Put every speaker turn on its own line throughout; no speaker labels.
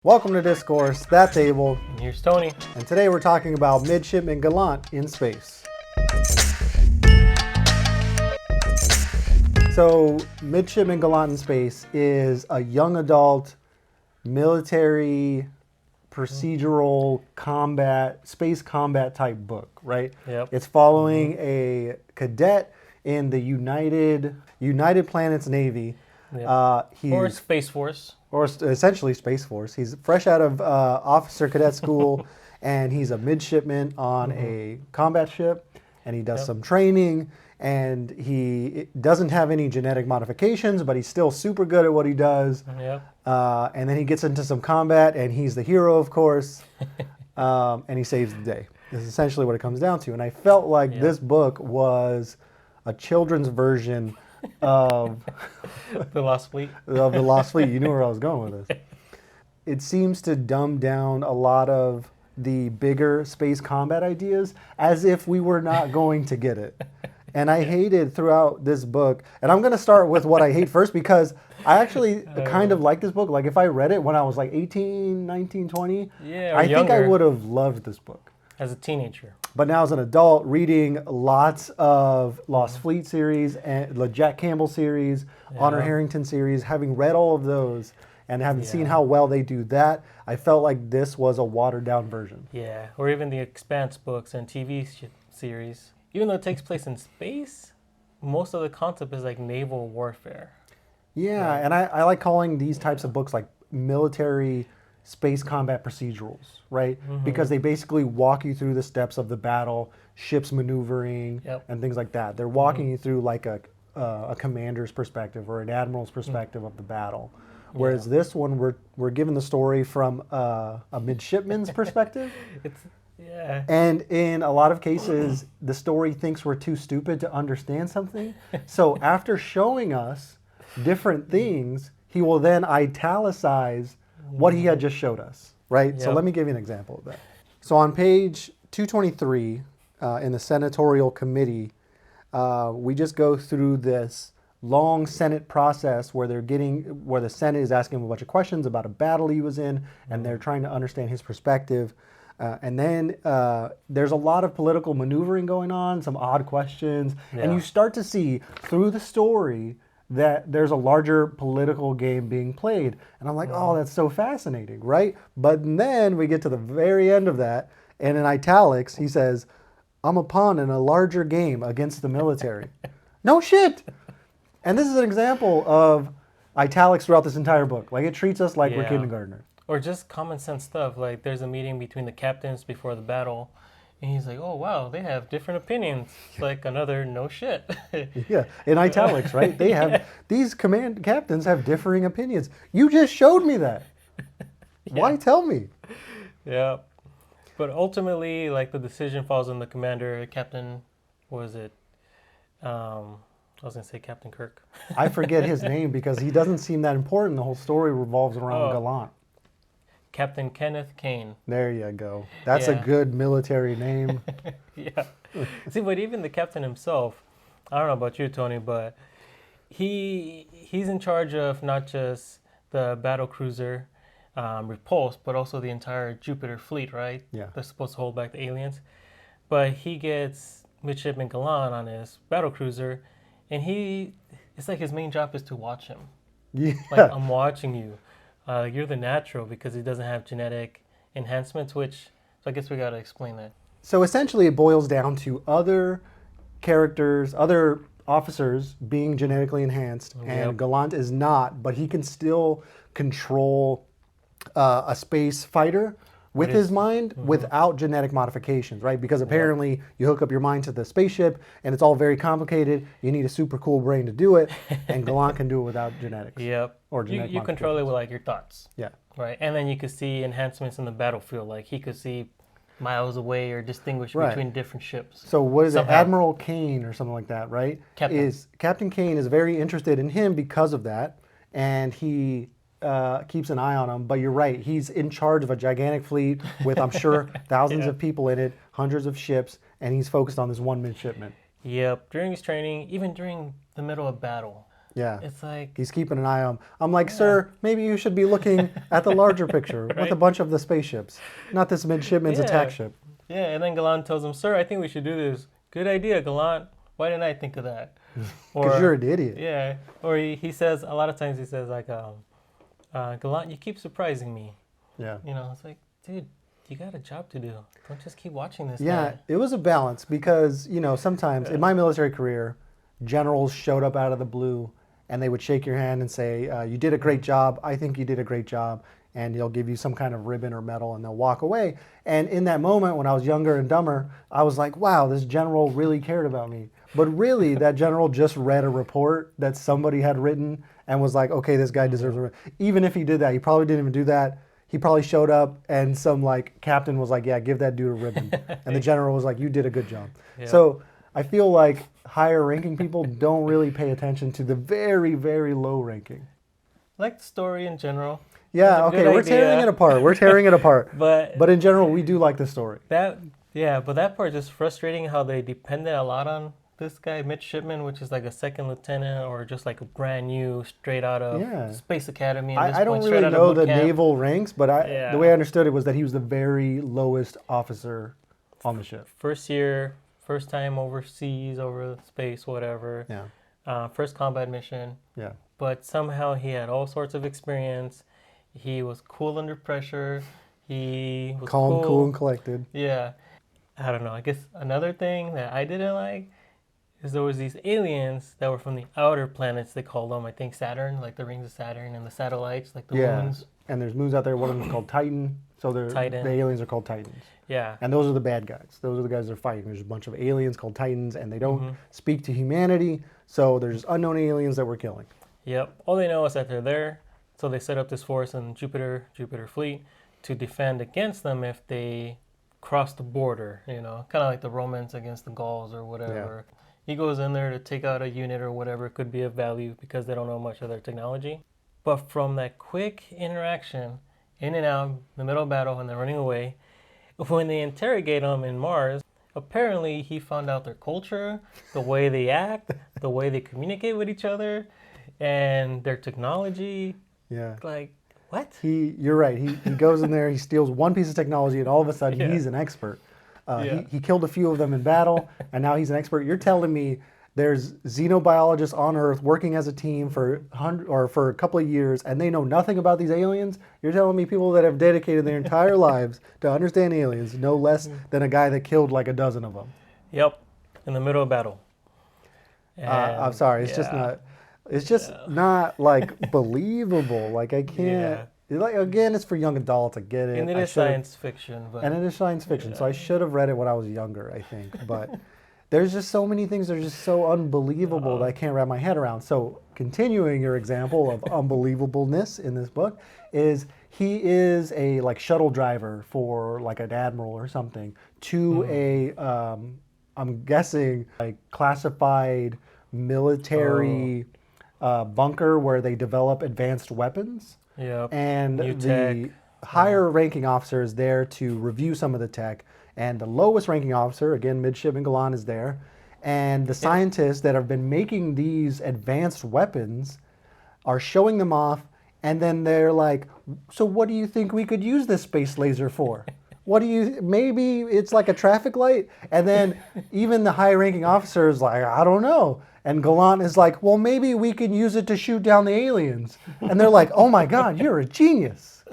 Welcome to Discourse, that's Abel,
And here's Tony.
and today we're talking about Midshipman Gallant in space. So, Midshipman Gallant in space is a young adult military procedural combat, space combat type book, right?
Yep.
It's following a cadet in the United Planets Navy.
Yep.
He's
Or Space Force.
or essentially Space Force. He's fresh out of officer cadet school, and he's a midshipman on a combat ship, and he does some training, and he doesn't have any genetic modifications, but he's still super good at what he does.
Yep.
And then he gets into some combat, and he's the hero, of course, and he saves the day. This is essentially what it comes down to. And I felt like this book was a children's version of
The Lost Fleet.
of the Lost Fleet. You knew where I was going with this. It seems to dumb down a lot of the bigger space combat ideas as if we were not going to get it. And I hated throughout this book, and I'm going to start with what I hate first because I actually kind of like this book. Like if I read it when I was like 18, 19, 20,
Yeah, or
I think I
younger.
would have loved this book.
As a teenager.
But now as an adult, reading lots of Lost Fleet series and the Jack Campbell series, Honor Harrington series, having read all of those and having seen how well they do that, I felt like this was a watered down version.
Yeah. Or even the Expanse books and TV series. Even though it takes place in space, most of the concept is like naval warfare.
Yeah, and I like calling these types of books like military space combat procedurals, right? Because they basically walk you through the steps of the battle, ships maneuvering, and things like that. They're walking you through like a commander's perspective or an admiral's perspective of the battle. Whereas this one, we're given the story from a midshipman's perspective.
Yeah.
And in a lot of cases, the story thinks we're too stupid to understand something. So after showing us different things, he will then italicize what he had just showed us, right? So let me give you an example of that. So on page 223 in the senatorial committee, we just go through this long Senate process where the Senate is asking him a bunch of questions about a battle he was in, and they're trying to understand his perspective. And then there's a lot of political maneuvering going on, some odd questions, and you start to see through the story that there's a larger political game being played. And I'm like, oh, that's so fascinating, right? But then we get to the very end of that, and in italics, he says, I'm a pawn in a larger game against the military. No shit! And this is an example of italics throughout this entire book. Like, it treats us like we're kindergartners.
Or just common sense stuff. Like there's a meeting between the captains before the battle. And he's like, oh, wow, they have different opinions. It's like another no shit.
Yeah, in italics, right? They have, these command captains have differing opinions. You just showed me that. Why tell me?
Yeah. But ultimately, like the decision falls on the commander, Captain, what was it? I was going to say Captain Kirk.
I forget his name because he doesn't seem that important. The whole story revolves around Gallant.
Captain Kenneth Kane.
There you go. That's a good military name.
Yeah. See, but even the captain himself, I don't know about you, Tony, but he's in charge of not just the battle cruiser Repulse, but also the entire Jupiter fleet, right?
Yeah.
They're supposed to hold back the aliens. But he gets Midshipman Gallant on his battle cruiser, and it's like his main job is to watch him.
Yeah.
Like, I'm watching you. You're the natural, because he doesn't have genetic enhancements, so I guess we got to explain that.
So essentially it boils down to other characters, other officers being genetically enhanced, and Gallant is not, but he can still control a space fighter with his mind without genetic modifications, right? Because apparently you hook up your mind to the spaceship and it's all very complicated. You need a super cool brain to do it, and Gallant can do it without genetics.
Yep.
Or genetic
you control it with like your thoughts.
Yeah.
Right. And then you could see enhancements in the battlefield. Like he could see miles away or distinguish between different ships.
So what is
Somehow.
it? Admiral Kane or something like that, right? Captain Kane is very interested in him because of that, and he keeps an eye on him. But you're right, he's in charge of a gigantic fleet with, I'm sure, thousands of people in it, hundreds of ships, and he's focused on this one midshipman.
Yep. During his training, even during the middle of battle,
Yeah.
It's like,
He's keeping an eye on. I'm like, sir, maybe you should be looking at the larger picture with a bunch of the spaceships, not this midshipman's attack ship.
Yeah, and then Gallant tells him, "Sir, I think we should do this. Good idea, Gallant. Why didn't I think of that?"
Because you're an idiot.
Yeah. Or he says, a lot of times he says, like, Gallant, you keep surprising me.
Yeah.
You know, it's like, dude, you got a job to do. Don't just keep watching this
Yeah,
guy.
it was a balance because, you know, sometimes in my military career, generals showed up out of the blue and they would shake your hand and say, you did a great job. I think you did a great job. And they'll give you some kind of ribbon or medal and they'll walk away. And in that moment, when I was younger and dumber, I was like, wow, this general really cared about me. But really, that general just read a report that somebody had written and was like, okay, this guy deserves a ribbon. Even if he did that, he probably didn't even do that. He probably showed up and some like captain was like, yeah, give that dude a ribbon. And the general was like, you did a good job.
Yeah.
So I feel like higher ranking people don't really pay attention to the very, very low ranking.
I like the story in general.
Yeah, okay, we're tearing it apart. We're tearing it apart. But in general, we do like the story.
But that part is just frustrating how they depended a lot on this guy, Midshipman, which is like a second lieutenant or just like a brand new, straight out of Space Academy.
I don't really know the naval ranks, but the way I understood it was that he was the very lowest officer on the ship.
First year, first time overseas, over space, whatever.
Yeah.
First combat mission.
Yeah.
But somehow he had all sorts of experience. He was cool under pressure. He was
calm, cool, and collected.
Yeah. I don't know. I guess another thing that I didn't like is there was these aliens that were from the outer planets, they called them, I think Saturn, like the rings of Saturn, and the satellites, like the moons.
And there's moons out there. One of them is called Titan. So the aliens are called Titans.
Yeah.
And those are the bad guys. Those are the guys that are fighting. There's a bunch of aliens called Titans, and they don't speak to humanity. So there's unknown aliens that we're killing.
Yep. All they know is that they're there. So they set up this force in Jupiter fleet, to defend against them if they cross the border, you know, kind of like the Romans against the Gauls or whatever. Yeah. He goes in there to take out a unit or whatever could be of value because they don't know much of their technology. But from that quick interaction, in and out, in the middle of battle, and they're running away, when they interrogate him in Mars, apparently he found out their culture, the way they act, the way they communicate with each other, and their technology.
Yeah.
Like, what?
You're right. He goes in there, he steals one piece of technology, and all of a sudden he's an expert. He killed a few of them in battle, and now he's an expert. You're telling me there's xenobiologists on Earth working as a team for a couple of years, and they know nothing about these aliens? You're telling me people that have dedicated their entire lives to understand aliens know less than a guy that killed like a dozen of them?
Yep, in the middle of battle.
I'm sorry, it's just not. It's just not like believable. Like I can't. Like again, it's for young adults. I get it.
And it is science fiction.
And it is science fiction. So I should have read it when I was younger, I think. But there's just so many things that are just so unbelievable that I can't wrap my head around. So continuing your example of unbelievableness in this book is he is a like shuttle driver for like an admiral or something to a I'm guessing like classified military bunker where they develop advanced weapons.
Yep.
And the higher ranking officer is there to review some of the tech. And the lowest ranking officer, again, Midshipman Gallant, is there. And the scientists that have been making these advanced weapons are showing them off. And then they're like, so what do you think we could use this space laser for? Maybe it's like a traffic light? And then even the high ranking officer is like, I don't know. And Gallant is like, well, maybe we can use it to shoot down the aliens. And they're like, oh my God, you're a genius.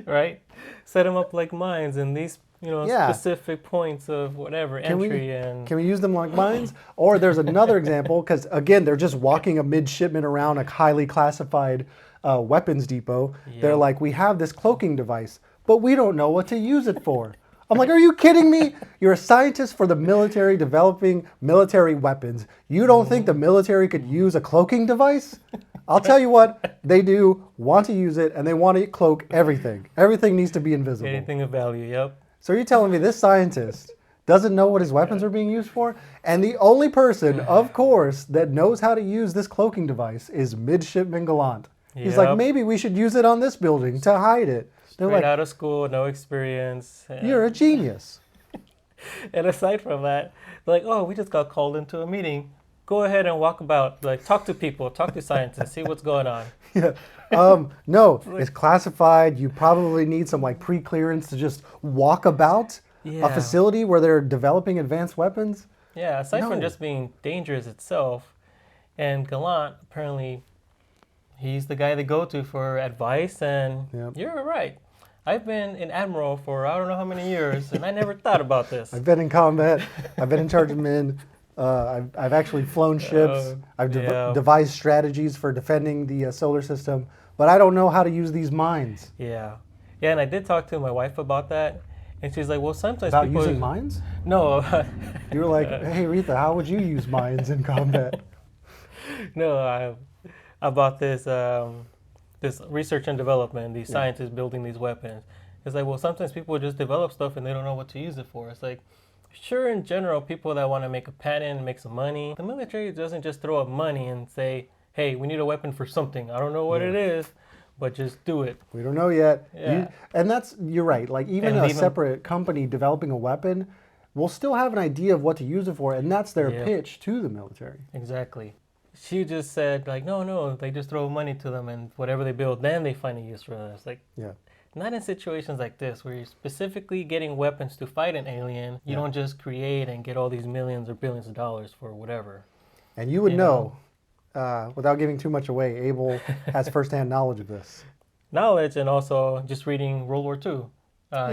Right? Set them up like mines in these, specific points of whatever,
Can we use them like mines? Or there's another example, because again, they're just walking a midshipman around a highly classified weapons depot. Yep. They're like, we have this cloaking device, but we don't know what to use it for. I'm like, are you kidding me? You're a scientist for the military developing military weapons. You don't think the military could use a cloaking device? I'll tell you what, they do want to use it, and they want to cloak everything. Everything needs to be invisible.
Anything of value, yep.
So you're telling me this scientist doesn't know what his weapons are being used for? And the only person, of course, that knows how to use this cloaking device is Midshipman Gallant. He's like, maybe we should use it on this building to hide it.
Straight out of school, no experience.
You're a genius.
And aside from that, they're like, oh, we just got called into a meeting. go ahead and walk about, like talk to people, talk to scientists, see what's going on.
Yeah. No, it's classified. You probably need some like pre-clearance to just walk about a facility where they're developing advanced weapons.
Yeah, aside from just being dangerous itself, and Gallant, apparently, he's the guy they go to for advice, and you're right. I've been an admiral for I don't know how many years, and I never thought about this.
I've been in combat. I've been in charge of men. I've actually flown ships. I've devised strategies for defending the solar system, but I don't know how to use these mines.
Yeah. Yeah, and I did talk to my wife about that, and she's like, well, sometimes
about
people...
using mines?
No.
You were like, hey, Retha, how would you use mines in combat?
No, about this this research and development, these scientists building these weapons. It's like, well, sometimes people just develop stuff and they don't know what to use it for. It's like, sure, in general, people that want to make a patent and make some money, the military doesn't just throw up money and say, hey, we need a weapon for something. I don't know what it is, but just do it.
We don't know yet.
Yeah.
You're right. Like even separate company developing a weapon will still have an idea of what to use it for, and that's their pitch to the military.
Exactly. She just said, like, no, they just throw money to them, and whatever they build, then they find a use for it. It's like, not in situations like this, where you're specifically getting weapons to fight an alien. You don't just create and get all these millions or billions of dollars for whatever.
And you would know, without giving too much away, Abel has firsthand knowledge of this.
Knowledge, and also just reading World War II,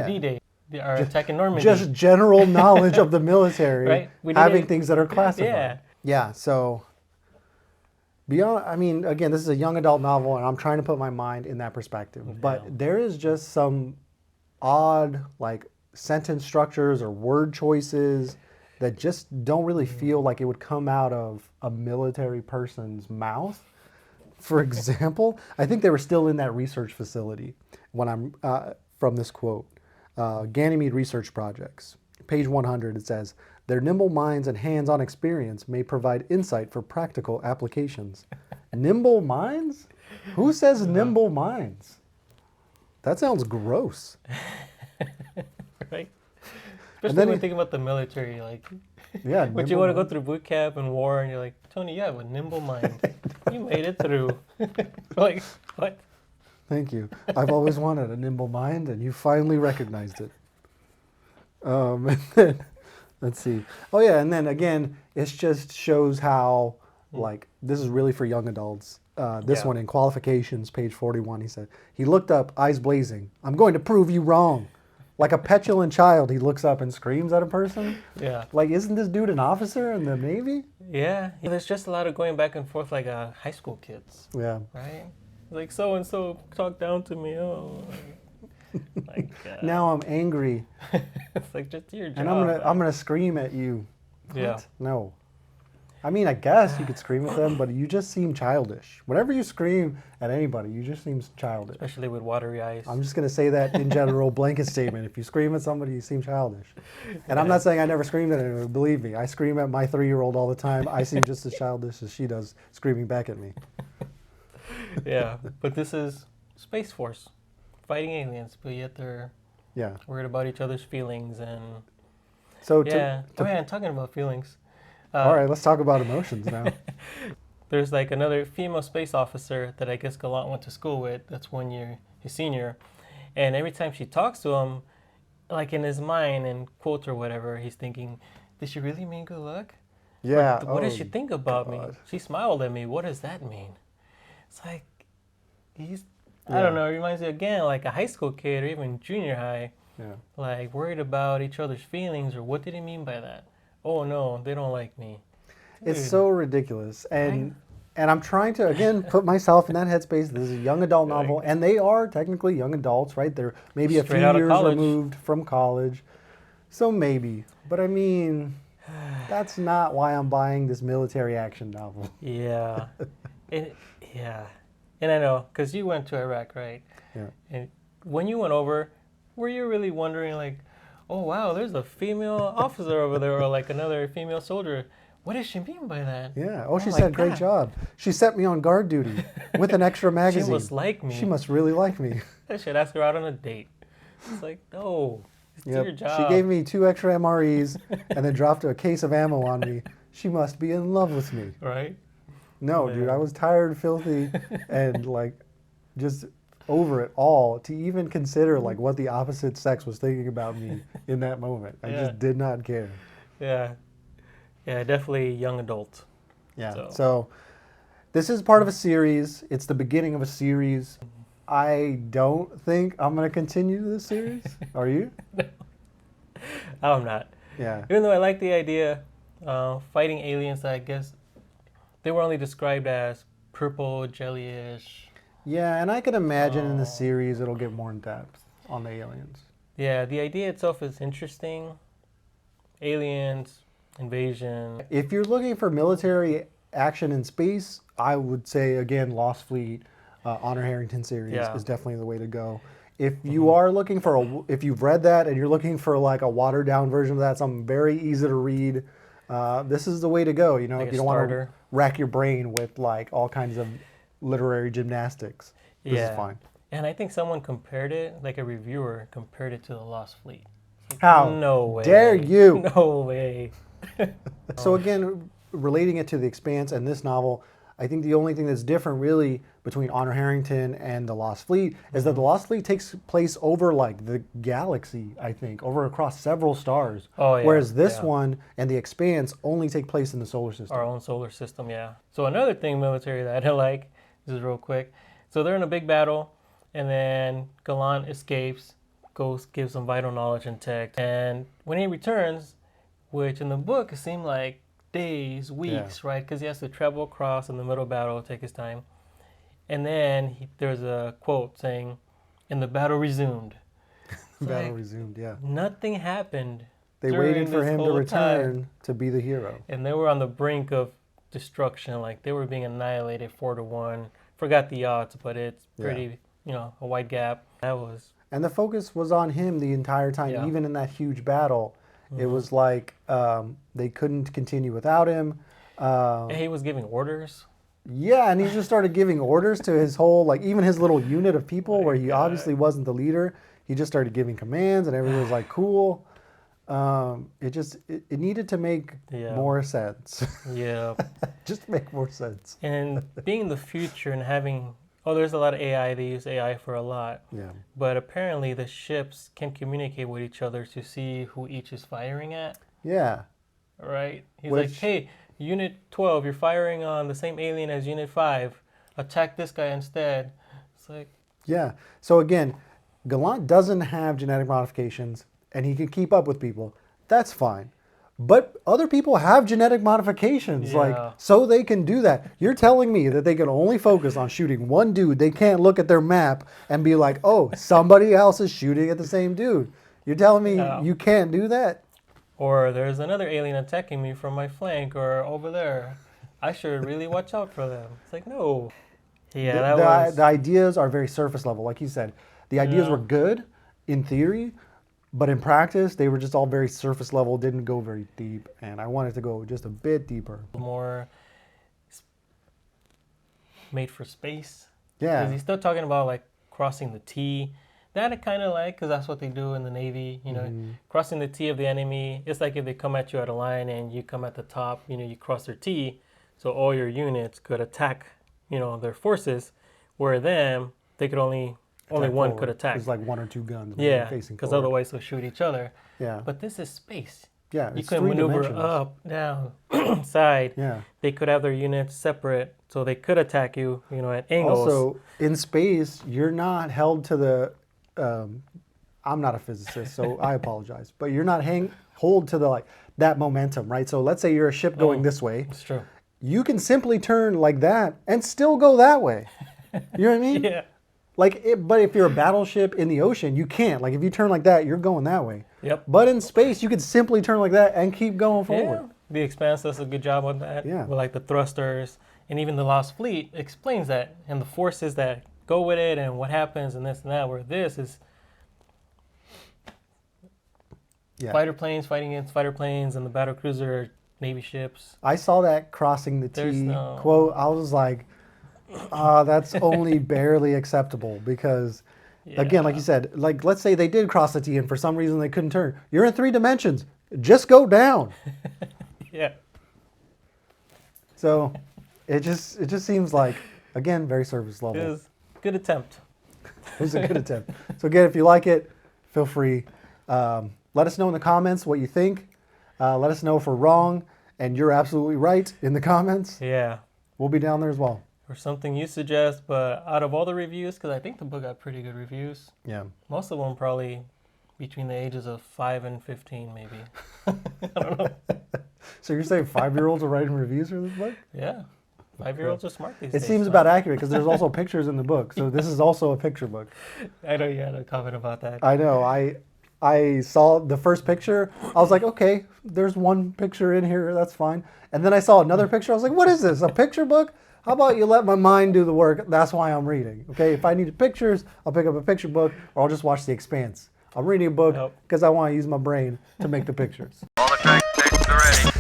D-Day. Our attack in Normandy.
Just general knowledge of the military,
right?
Having things that are classified.
Yeah.
Yeah, so beyond, I mean, again, this is a young adult novel, and I'm trying to put my mind in that perspective. But there is just some odd, like, sentence structures or word choices that just don't really feel like it would come out of a military person's mouth. For example, I think they were still in that research facility when I'm from this quote. Ganymede Research Projects. Page 100, it says, their nimble minds and hands-on experience may provide insight for practical applications. Nimble minds? Who says nimble minds? That sounds gross.
Right? Especially when you think about the military, like, but you want to go through boot camp and war, and you're like, Tony, you have a nimble mind. You made it through. Like, what?
Thank you. I've always wanted a nimble mind, and you finally recognized it. And then, let's see. Oh, yeah, and then again, it just shows how, like, this is really for young adults. This one in qualifications, page 41, he said, he looked up, eyes blazing. I'm going to prove you wrong. Like a petulant child, he looks up and screams at a person. Yeah. Like, isn't this dude an officer in the Navy?
Yeah. There's just a lot of going back and forth like high school kids. Yeah. Right? Like, so-and-so talked down to me. Oh, like,
now I'm angry.
It's like, just your job.
And I'm gonna scream at you. What?
Yeah.
No. I mean, I guess you could scream at them, but you just seem childish. Whenever you scream at anybody, you just seem childish.
Especially with watery eyes.
I'm just gonna say that in general, blanket statement. If you scream at somebody, you seem childish. And I'm not saying I never screamed at anyone. Believe me, I scream at my 3-year-old all the time. I seem just as childish as she does, screaming back at me.
Yeah, but this is Space Force fighting aliens, but yet they're worried about each other's feelings and and talking about feelings.
All right, let's talk about emotions now.
There's like another female space officer that I guess Gallant went to school with. That's 1 year, his senior, and every time she talks to him, like in his mind and quotes or whatever, he's thinking, "Did she really mean good luck?
Yeah.
What does she think about me? She smiled at me. What does that mean?" It's like, I don't know, it reminds me again like a high school kid or even junior high, like worried about each other's feelings or what did he mean by that? Oh no, they don't like me. Dude.
It's so ridiculous. And I'm trying to, again, put myself in that headspace. This is a young adult novel, and they are technically young adults, right? They're maybe a few years removed from college. So maybe. But I mean, that's not why I'm buying this military action novel.
Yeah. And I know, because you went to Iraq, right? Yeah. And when you went over, were you really wondering, like, oh, wow, there's a female officer over there, or like another female soldier. What does she mean by that?
Yeah. Oh, she said, great job. She set me on guard duty with an extra magazine.
She must like me.
She must really like me.
I should ask her out on a date. It's like, no, it's your job.
She gave me 2 extra MREs and then dropped a case of ammo on me. She must be in love with me.
Right?
No, dude, I was tired, filthy, and like just over it all to even consider like what the opposite sex was thinking about me in that moment. I just did not care.
Yeah. Yeah, definitely young adult.
Yeah. So this is part of a series. It's the beginning of a series. I don't think I'm going to continue this series. Are you?
I'm not.
Yeah.
Even though I like the idea, fighting aliens, I guess they were only described as purple, jellyish.
Yeah, and I can imagine in the series it'll get more in depth on the aliens.
Yeah, the idea itself is interesting. Aliens, invasion.
If you're looking for military action in space, I would say, again, Lost Fleet, Honor Harrington series is definitely the way to go. If you are looking for if you've read that and you're looking for like a watered down version of that, something very easy to read, this is the way to go. You know,
like
if you don't want to rack your brain with like all kinds of literary gymnastics, this is fine.
And I think someone compared it, like a reviewer compared it to the Lost Fleet. Like,
how
no way.
dare you?
No way.
So again, relating it to The Expanse and this novel, I think the only thing that's different really between Honor Harrington and the Lost Fleet is that the Lost Fleet takes place over like the galaxy, I think, over across several stars.
Oh, yeah.
Whereas this one and The Expanse only take place in the solar system.
Our own solar system, yeah. So another thing military that I like, this is real quick. So they're in a big battle, and then Gallant escapes, goes, gives some vital knowledge and tech. And when he returns, which in the book it seemed like days, weeks, right? Because he has to travel across in the middle of battle, take his time. And then there's a quote saying, "And the battle resumed."
Battle resumed, yeah.
Nothing happened.
They waited for him to return to be the hero.
And they were on the brink of destruction. Like they were being annihilated 4-1. Forgot the odds, but it's pretty, a wide gap. That was.
And the focus was on him the entire time, even in that huge battle. It was like they couldn't continue without him.
And he was giving orders.
Yeah, and he just started giving orders to his whole, like even his little unit of people where he obviously wasn't the leader. He just started giving commands and everyone was like, cool. It needed to make more sense.
Yeah.
Just to make more sense.
And being the future and having, there's a lot of AI. They use AI for a lot.
Yeah.
But apparently the ships can communicate with each other to see who each is firing at.
Yeah.
Right? He's like, hey, Unit 12, you're firing on the same alien as Unit 5. Attack this guy instead. It's like...
Yeah. So again, Gallant doesn't have genetic modifications and he can keep up with people. That's fine. But other people have genetic modifications, so they can do that. You're telling me that they can only focus on shooting one dude. They can't look at their map and be like, oh, somebody else is shooting at the same dude. You're telling me you can't do that?
Or there's another alien attacking me from my flank or over there. I should really watch out for them. It's like, no. Yeah,
the ideas are very surface level. Like you said, the ideas were good in theory, but in practice, they were just all very surface level, didn't go very deep. And I wanted to go just a bit deeper.
More made for space.
Yeah.
Because he's still talking about like crossing the T. That I kind of like because that's what they do in the Navy. Crossing the T of the enemy. It's like if they come at you at a line and you come at the top, you cross their T. So all your units could attack, their forces. Where them, they could only one could attack.
It's like one or two guns.
Yeah, because otherwise they'll shoot each other.
Yeah.
But this is space.
Yeah,
you can maneuver up, down, side.
Yeah.
They could have their units separate, so they could attack you, at angles.
Also, in space, you're not held to the. I'm not a physicist, so I apologize. But you're not hold to the that momentum, right? So let's say you're a ship going this way.
That's true.
You can simply turn like that and still go that way. You know what I mean?
Yeah.
But if you're a battleship in the ocean, you can't. Like if you turn like that, you're going that way.
Yep.
But in space, you could simply turn like that and keep going forward.
Yeah. The Expanse does a good job on that.
Yeah.
With the thrusters, and even the Lost Fleet explains that, and the forces that go with it, and what happens, and this and that. Where this is fighter planes fighting against fighter planes, and the battle cruiser Navy ships.
I saw that crossing the T quote. I was like, that's only barely acceptable because, again, like you said, let's say they did cross the T and for some reason they couldn't turn. You're in 3 dimensions. Just go down.
Yeah.
So it just seems like, again, very surface level.
It was a good attempt.
It was a good attempt. So again, if you like it, feel free. Let us know in the comments what you think. Let us know if we're wrong and you're absolutely right in the comments.
Yeah.
We'll be down there as well.
Or something you suggest, but out of all the reviews, because I think the book got pretty good reviews.
Yeah.
Most of them probably between the ages of 5 and 15, maybe. I don't know.
So you're saying 5-year-olds are writing reviews for this book?
Yeah. 5-year-olds are smart these
It
days.
seems
so.
about accurate because there's also pictures in the book. So this is also a picture book.
I know you had a comment about that.
I know. I saw the first picture. I was like, okay, there's one picture in here. That's fine. And then I saw another picture. I was like, what is this? A picture book? How about you let my mind do the work? That's why I'm reading. Okay, if I need pictures, I'll pick up a picture book or I'll just watch The Expanse. I'm reading a book because I want to use my brain to make the pictures.
All the tank stations are ready.